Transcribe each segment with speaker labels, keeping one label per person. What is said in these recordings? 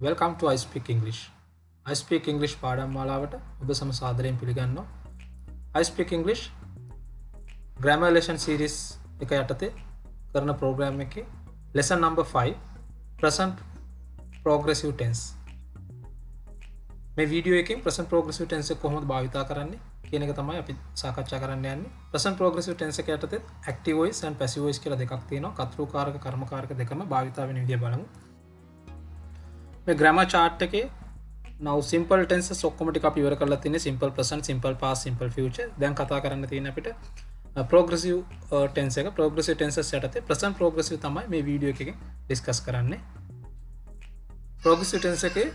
Speaker 1: Welcome to I Speak English. I Speak English පාඩම් මාලාවට ඔබ සම සාදරයෙන් පිළිගන්නවා. I Speak English Grammar Lesson Series එක යටතේ කරන ප්‍රෝග්‍රෑම් එකේ lesson number 5 present progressive tense. මේ වීඩියෝ එකෙන් present progressive tense එක කොහොමද භාවිතා කරන්නේ කියන එක තමයි අපි සාකච්ඡා කරන්න යන්නේ. present progressive tense එක යටතේ active voice and passive voice කියලා දෙකක් තියෙනවා. කර්තෘකාරක කර්මකාරක දෙකම භාවිතා වෙන විදිය බලමු. මේ grammar chart එකේ now simple tenses ඔක්කොම ටික අපි ඉවර කරලා තියෙන්නේ simple present, simple past, simple future. දැන් කතා කරන්න තියෙන අපිට progressive tense එක. progressive tenses යටතේ present progressive තමයි මේ වීඩියෝ එකකින් discuss කරන්නේ. progressive tense එකේ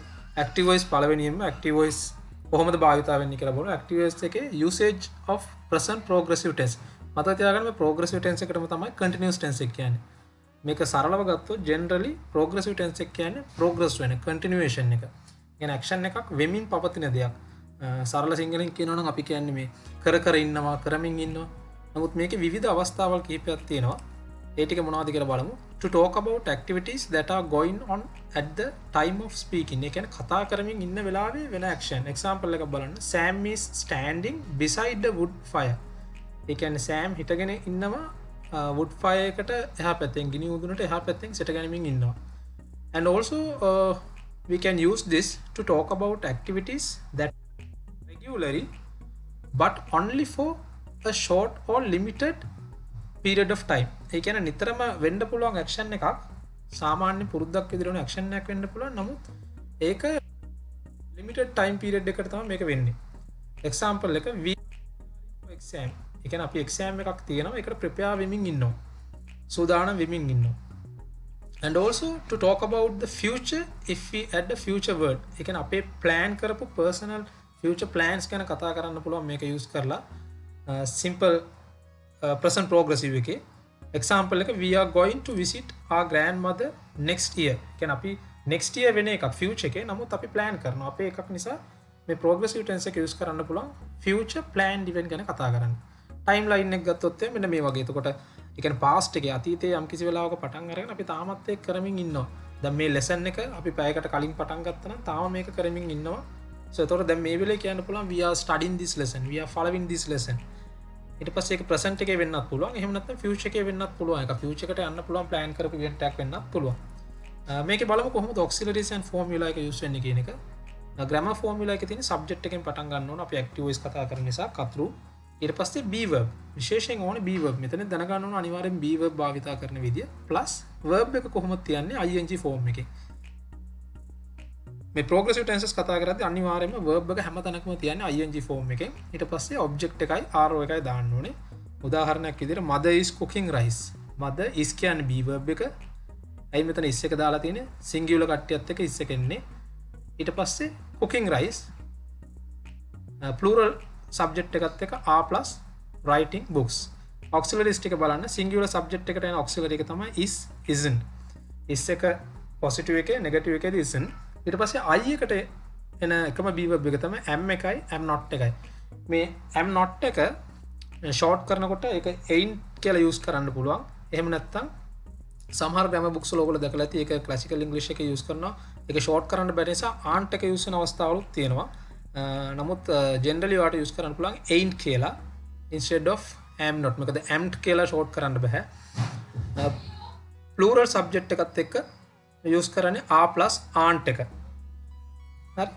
Speaker 1: active voice පළවෙනියෙන්ම active voice කොහොමද භාවිතා වෙන්නේ කියලා බලමු. active voice එකේ usage of present progressive tense. මතක තියාගන්න මේ progressive tense එකටම තමයි continuous tense එක කියන්නේ. මේක සරලව ගත්තොත් generally progressive tense එක කියන්නේ progress වෙන continuation එක. කියන්නේ action එකක් වෙමින් පවතින දෙයක්. සරල සිංහලෙන් කියනවා නම් අපි කියන්නේ මේ කර ඉන්නවා, කරමින් ඉන්නවා. නමුත් මේකේ විවිධ අවස්ථාවල් කිහිපයක් තියෙනවා. ඒ ටික මොනවද කියලා බලමු. To talk about activities that are going on at the time of speaking. ඒ කියන්නේ කතා කරමින් ඉන්න වෙලාවේ වෙන action. example එකක් බලන්න. Sam is standing beside the wood fire. ඒ කියන්නේ Sam හිටගෙන ඉන්නවා wood fire එකට එහා පැත්තෙන් ගිනි උදුනට එහා පැත්තෙන් සිට ගනිමින් ඉන්නවා. And also we can use this to talk about activities that regularly but only for a short or limited period of time. ඒ කියන්නේ නිතරම වෙන්න පුළුවන් action එකක් සාමාන්‍ය පුරුද්දක් විදිහට වෙන action එකක් වෙන්න පුළුවන්. නමුත් ඒක limited time period එකකට තමයි මේක වෙන්නේ. example එක we exam. ඒ කියන්නේ අපි exam එකක් තියෙනවා ඒකට prepare වෙමින් ඉන්නවා. සූදානම් වෙමින් ඉන්නවා. And also to talk about the future if we add a future word. ඒ කියන්නේ අපේ plan කරපු personal future plans ගැන කතා කරන්න පුළුවන් මේක use කරලා simple present progressive එකේ. example එක we are going to visit our grandmother next year. ඒ කියන්නේ අපි next year වෙන එකක් future එකේ. නමුත් අපි plan කරනවා. අපේ එකක් නිසා මේ progressive tense එක use කරන්න පුළුවන් future planned event ගැන කතා කරන්න. timeline එක ගත්තොත් මෙන්න මේ වගේ. එතකොට ඒ කියන්නේ past එකේ අතීතයේ යම් කිසි වෙලාවක පටන් අරගෙන අපි තාමත් ඒක කරමින් ඉන්නවා. දැන් මේ lesson එක අපි පැයකට කලින් පටන් ගත්තා නම් තාම මේක කරමින් ඉන්නවා. so එතකොට දැන් මේ වෙලේ කියන්න පුළුවන් we are studying this lesson, we are following this lesson. ඊට පස්සේ ඒක present එකේ වෙන්නත් පුළුවන්. එහෙම නැත්නම් future එකේ වෙන්නත් පුළුවන්. ඒක future එකට යන්න පුළුවන් plan කරපු event එකක් වෙන්නත් පුළුවන්. මේකේ බලමු කොහොමද auxiliaries and formula එක use වෙන්නේ කියන එක. grammar formula එකේ තියෙන subject එකෙන් පටන් ගන්න ඕන. අපි active voice කතා කරන නිසා කතරු. ඊට පස්සේ be verb. විශේෂයෙන් ඕනේ be verb. මෙතන දැනගන්න ඕන අනිවාර්යෙන් be verb භාවිතා කරන විදිය plus verb එක කොහොමද තියන්නේ ing form එකේ. මේ progressive tenses කතා කරද්දී අනිවාර්යයෙන්ම verb එක හැමතැනකම තියන්නේ ing form එකෙන්. ඊට පස්සේ object එකයි ro එකයි දාන්න ඕනේ. උදාහරණයක් විදිහට mother is cooking rice. mother is කියන්නේ be verb එක. ඇයි මෙතන is එක දාලා තියෙන්නේ? singular කට්ටියත් එක්ක is එක එන්නේ. ඊට පස්සේ cooking rice plural subject එකත් එක්ක are plus writing books. auxiliaries ටික බලන්න singular subject එකට එන auxiliary එක තමයි is, isn't. is එක positive එකේ negative එකේදී isn't. ඊට පස්සේ I එකට එන එකම be verb එක තමයි am එකයි am not එකයි. මේ am not එක short කරනකොට ඒක ain't කියලා use කරන්න පුළුවන්. එහෙම නැත්නම් සමහර grammar books වල ඔයගොල්ලෝ දැකලා ඇති ඒක classical english එකේ use කරනවා. ඒක short කරන්න බැරි නිසා aren't එක use වෙන අවස්ථාවලුත් තියෙනවා. නමුත් generally ඔයාලට use කරන්න පුළුවන් ain't කියලා instead of am not. මොකද am කියලා short කරන්න බෑ. plural subject එකත් එක්ක use කරන්නේ are plus aren't එක. හරි.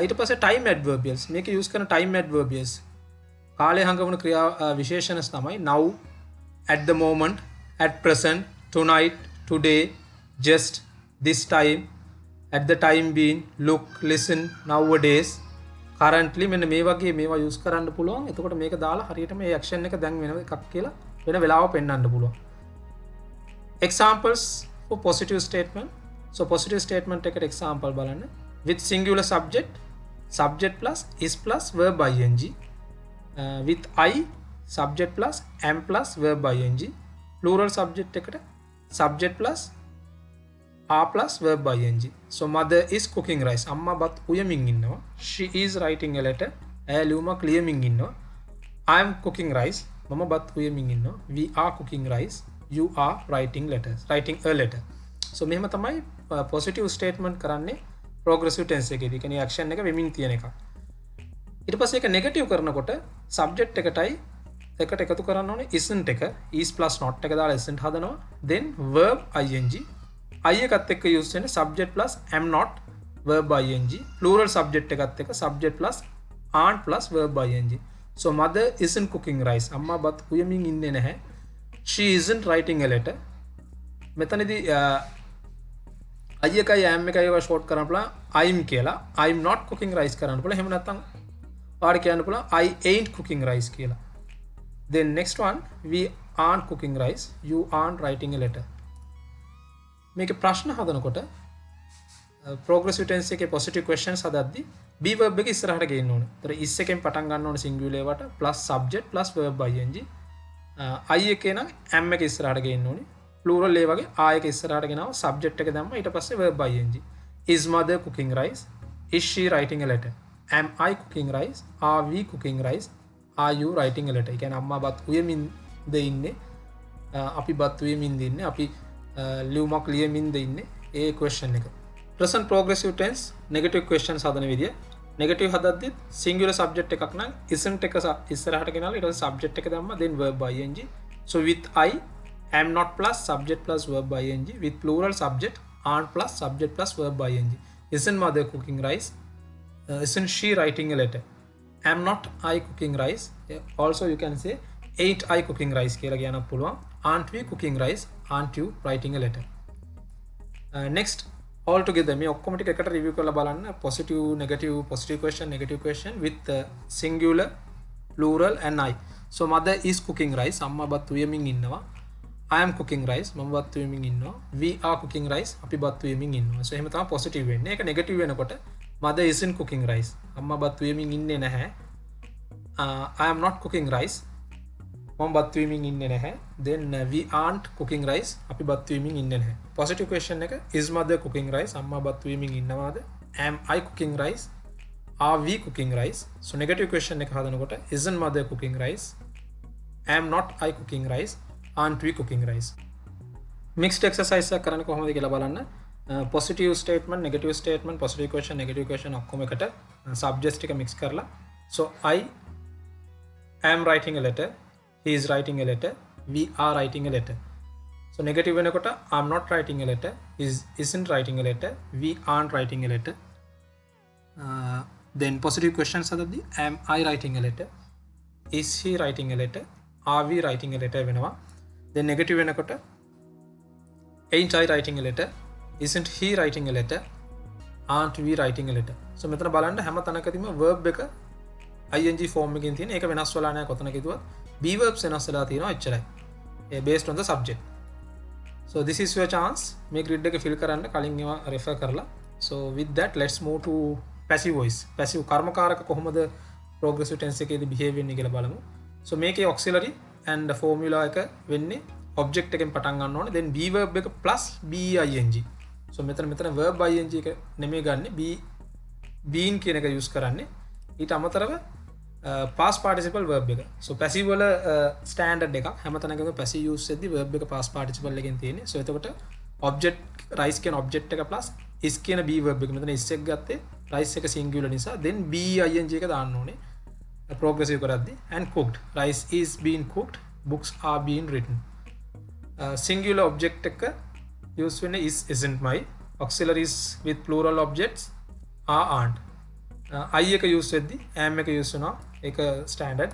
Speaker 1: ඊට පස්සේ time adverbials. මේක use කරන time adverbials. කාලය හංගවන ක්‍රියා විශේෂණස් තමයි now, at the moment, at present, tonight, today, just, this time, at the time being, look, listen, nowadays, currently. මෙන්න මේ වගේ මේවා use කරන්න පුළුවන්. එතකොට මේක දාලා හරියට මේ action එක දැන් වෙන එකක් කියලා වෙන වෙලාව පෙන්වන්න පුළුවන්. examples for positive statement. so positive statement එකට example බලන්න. with singular subject, subject plus is plus verb ing. with I, subject plus am plus verb ing. plural subject එකට subject plus are plus verb ing. so mother is cooking rice. amma බත් උයමින් ඉන්නවා. she is writing a letter. ඇය ලියුමක් ලියමින් ඉන්නවා. I am cooking rice. මම බත් උයමින් ඉන්නවා. we are cooking rice. you are writing a letter. so මෙහෙම තමයි positive statement කරන්නේ progressive tense එකේදී. කියන්නේ action එක වෙමින් තියෙන එක. ඊට පස්සේ ඒක negative කරනකොට subject එකටයි එකට එකතු කරන්න ඕනේ isn't එක is plus not එක දාලා isn't හදනවා. then verb ing I එකත් එක්ක use වෙන්නේ subject plus am not verb ing plural subject එකත් එක්ක subject plus aren't plus verb ing. so mother isn't cooking rice. අම්මා බත් උයමින් ඉන්නේ නැහැ. she isn't writing a letter. මෙතනදී I එකයි am එකයි ඒවා short කරන්න පුළුවන් I'm කියලා. I'm not cooking rice කරන්න පුළුවන්. එහෙම නැත්නම් ඔයාලට කියන්න පුළුවන් I ain't cooking rice කියලා. then next one we aren't cooking rice. you aren't writing a letter. මේක ප්‍රශ්න හදනකොට progressive tense එකේ positive questions හදද්දී be verb එක ඉස්සරහට ගේන්න ඕනේ. ඒතර is එකෙන් පටන් ගන්න ඕනේ singular ඒවට plus subject plus verb ing. I එකේ නම් am එක ඉස්සරහට ගේන්න ඕනේ. plural ඒ වගේ I එක ඉස්සරහට ගෙනාව subject එක දැම්ම ඊට පස්සේ verb ing. is mother cooking rice? is she writing a letter? am I cooking rice? are we cooking rice? are you writing a letter? ඒ කියන්නේ අම්මා බත් උයමින්ද ඉන්නේ? අපි බත් උයමින්ද ඉන්නේ? අපි ලියුමක් ලියමින්ද ඉන්නේ? ඒ question එක. present progressive tense negative questions හදන විදිය. negative හදද්දි singular subject එකක් නම් isn't එක ඉස්සරහට ගෙනාලා ඊට පස්සේ subject එක දැම්මා then verb ing. so with I am not plus subject plus verb ing. with plural subject aren't plus subject plus verb ing. isn't mother cooking rice? isn't she writing a letter? am not I cooking rice? also you can say ain't I cooking rice කියලා කියන්න පුළුවන්. aren't we cooking rice? aren't you writing a letter? next all together මේ ඔක්කොම ටික එකට review කරලා බලන්න. positive negative question with singular plural and I. so mother is cooking rice. අම්මා බත් උයමින් ඉන්නවා. I am cooking rice. මම බත් උයමින් ඉන්නවා. we are cooking rice. අපි බත් උයමින් ඉන්නවා. so එහෙම තමයි positive වෙන්නේ. ඒක negative වෙනකොට mother isn't cooking rice. අම්මා බත් උයමින් ඉන්නේ නැහැ. I am not cooking rice. මම බත් උයමින් ඉන්නේ නැහැ. then we aren't cooking rice. අපි බත් උයමින් ඉන්නේ නැහැ. positive question එක is mother cooking rice? අම්මා බත් උයමින් ඉන්නවාද? am I cooking rice? are we cooking rice? so negative question එක හදනකොට isn't mother cooking rice? am not I cooking rice? aren't we cooking rice? mixed exercise එක කරන්න කොහොමද කියලා බලන්න. positive statement negative statement positive question negative question ඔක්කොම එකට subject ටික mix කරලා so I am writing a letter. he is writing a letter. we are writing a letter. so negative වෙනකොට I'm not writing a letter. isn't writing a letter. we aren't writing a letter. then positive questions හදද්දී am I writing a letter? is he writing a letter? are we writing a letter වෙනවා. then negative වෙනකොට ain't I writing a letter? isn't he writing a letter? aren't we writing a letter? so මෙතන බලන්න හැම තැනකදීම verb එක ing form එකකින් තියෙන. ඒක වෙනස් වෙලා නැහැ කොතන කිව්වත්. be verbs වෙනස් වෙලා තියෙනවා එච්චරයි. based on the subject. so this is your chance. මේ grid එක fill කරන්න කලින් ඒවා refer කරලා. so with that let's move to passive voice. passive කර්මකාරක කොහොමද progressive tense එකේදී behave වෙන්නේ කියලා බලමු. so මේකේ auxiliary and formula එක වෙන්නේ object එකෙන් පටන් ගන්න ඕනේ. then be verb එක plus bing. so මෙතන verb ing එක නෙමෙයි ගන්නෙ been කියන එක use කරන්නේ. ඊට අමතරව past participle verb එක. so passive වල standard එකක් හැම තැනකම passive use වෙද්දී verb එක past participle එකෙන් තියෙන්නේ. so එතකොට object rice කියන object එක plus is කියන be verb එක. මෙතන is එක ගත්තේ rice එක singular නිසා then bing එක දාන්න ඕනේ progressive කරද්දී. and cooked rice is being cooked. books are being written. singular object එක use වෙන්නේ is isn't my. auxiliaries with plural objects are aren't. I එක use වෙද්දී am එක use වෙනවා. ඒක standard.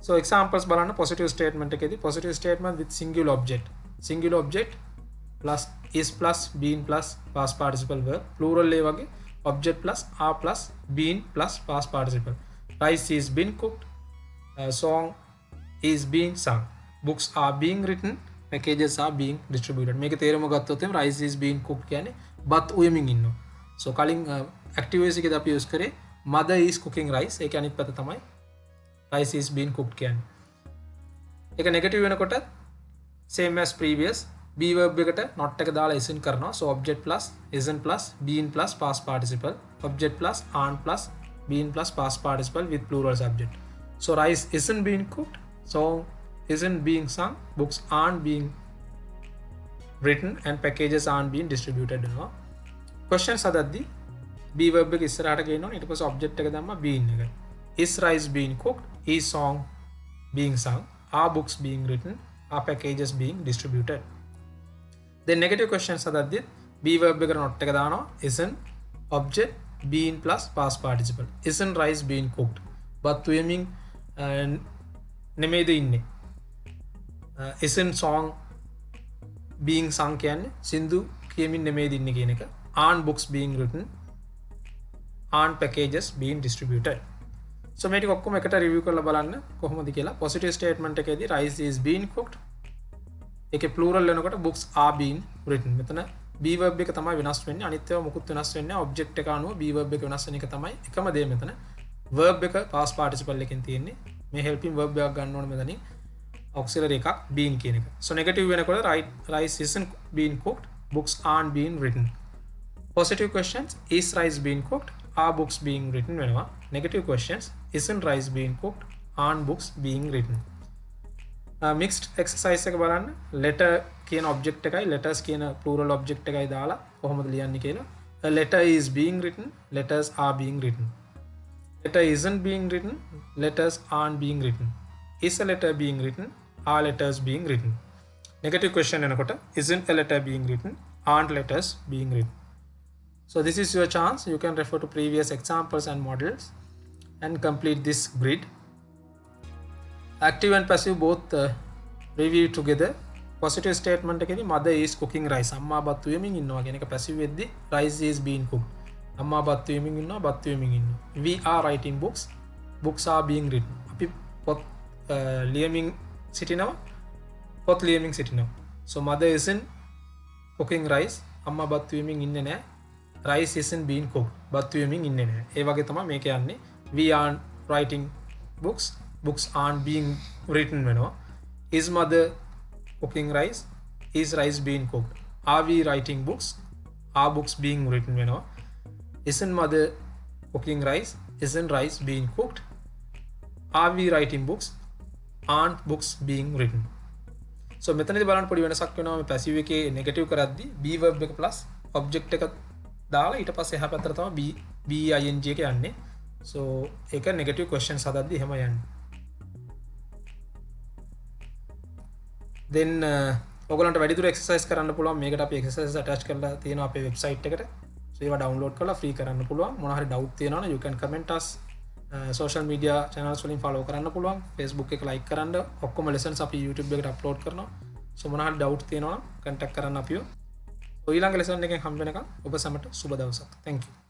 Speaker 1: so examples බලන්න positive statement එකේදී positive statement with singular object plus is plus been plus past participle verb. plural ඒ වගේ object plus are plus been plus past participle. rice is being cooked. song is being sung. books are being written. packages are being distributed. මේක තේරුම ගත්තොත් එම් rice is being cooked කියන්නේ බත් උයමින් ඉන්නවා. so කලින් active voice එකේදී අපි use කරේ mother is cooking rice. ඒක අනිත් පැත්ත තමයි rice is being cooked කියන්නේ. ඒක negative වෙනකොට same as previous be verb එකට not එක දාලා isn't කරනවා. so object plus isn't plus been plus past participle. object plus aren't plus been plus past participle with plural subject. so rice isn't being cooked. song isn't being sung. books aren't being written and packages aren't being distributed වෙනවා. questions හදද්දී be verb එක ඉස්සරහට ගේනවා ඊට පස්සේ object එක දැම්මා being එක. is rice being cooked? is song being sung? are books being written? are packages being distributed? then negative questions හදද්දී be verb එකට not එක දානවා isn't object being plus past participle. isn't rice being cooked? බත් උයමින් නෙමෙයිද ඉන්නේ. isn't song being sung කියන්නේ සින්දු කියමින් නෙමෙයිද ඉන්නේ කියන එක. aren't books being written? aren't packages being distributed? so මේ ටික ඔක්කොම එකට රිවිව් කරලා බලන්න කොහොමද කියලා. positive statement එකේදී rice is being cooked ඒකේ plural වෙනකොට books are being written. මෙතන be verb එක තමයි වෙනස් වෙන්නේ. අනිත් ඒවා මොකුත් වෙනස් වෙන්නේ නැහැ. object එක අනුව be verb එක වෙනස් වෙන එක තමයි එකම දේ මෙතන. verb එක past participle එකෙන් තියෙන්නේ. මේ helping verb එකක් ගන්න ඕනේ මෙතනින්. auxiliary එකක් being කියන එක. so negative වෙනකොට rice isn't being cooked, books aren't being written. positive questions is rice being cooked, are books being written වෙනවා. negative questions isn't rice being cooked, aren't books being written. mixed exercise එක බලන්න. letter කියන object එකයි letters කියන plural object එකයි දාලා කොහොමද ලියන්නේ කියලා. a letter is being written, letters are being written. letter isn't being written, letters aren't being written. is a letter being written, are letters being written? negative question එනකොට isn't a letter being written, aren't letters being written? so this is your chance. you can refer to previous examples and models and complete this grid. active and passive both review together. positive statement එකේදී mother is cooking rice. අම්මා බත් උයමින් ඉන්නවා කියන එක passive වෙද්දී rice is being cooked. අම්මා බත් උයමින් ඉන්නවා බත් උයමින් ඉන්නවා. we are writing books, books are being written. අපි පොත් ලියමින් සිටිනවා පොත් ලියමින් සිටිනවා. so mother isn't cooking rice. අම්මා බත් උයමින් ඉන්නේ නැහැ. rice isn't being cooked. බත් උයමින් ඉන්නේ නැහැ. ඒ වගේ තමයි මේක යන්නේ. we aren't writing books, books aren't being written වෙනවා. is mother cooking rice, is rice being cooked? are we writing books, are books being written වෙනවා. isn't mother cooking rice, isn't rice being cooked? are we writing books, aren't books being written? so මෙතනදී බලන්න පොඩි වෙනසක් වෙනවා මේ passive එකේ negative කරද්දී be verb එක plus object එක දාලා ඊට පස්සේ එහා පැත්තට තමයි be ing එක යන්නේ. so ඒක negative questions හදද්දී එහෙම යන්නේ. then ඔයගලන්ට වැඩිදුර exercise කරන්න පුළුවන්. මේකට අපි exercise attach කරලා තියෙනවා අපේ website එකට. so ඒවා download කරලා free කරන්න පුළුවන්. මොනවා හරි doubt තියෙනවා නම් you can comment us. social media channels වලින් follow කරන්න පුළුවන්. Facebook එක like කරන්න. ඔක්කොම lessons අපි YouTube එකට upload කරනවා. so මොනවා හරි doubt තියෙනවා නම් contact කරන්න අපිව. ඊළඟ lesson එකෙන් හම්බ වෙනකම් ඔබ සැමට සුබ දවසක්. thank you.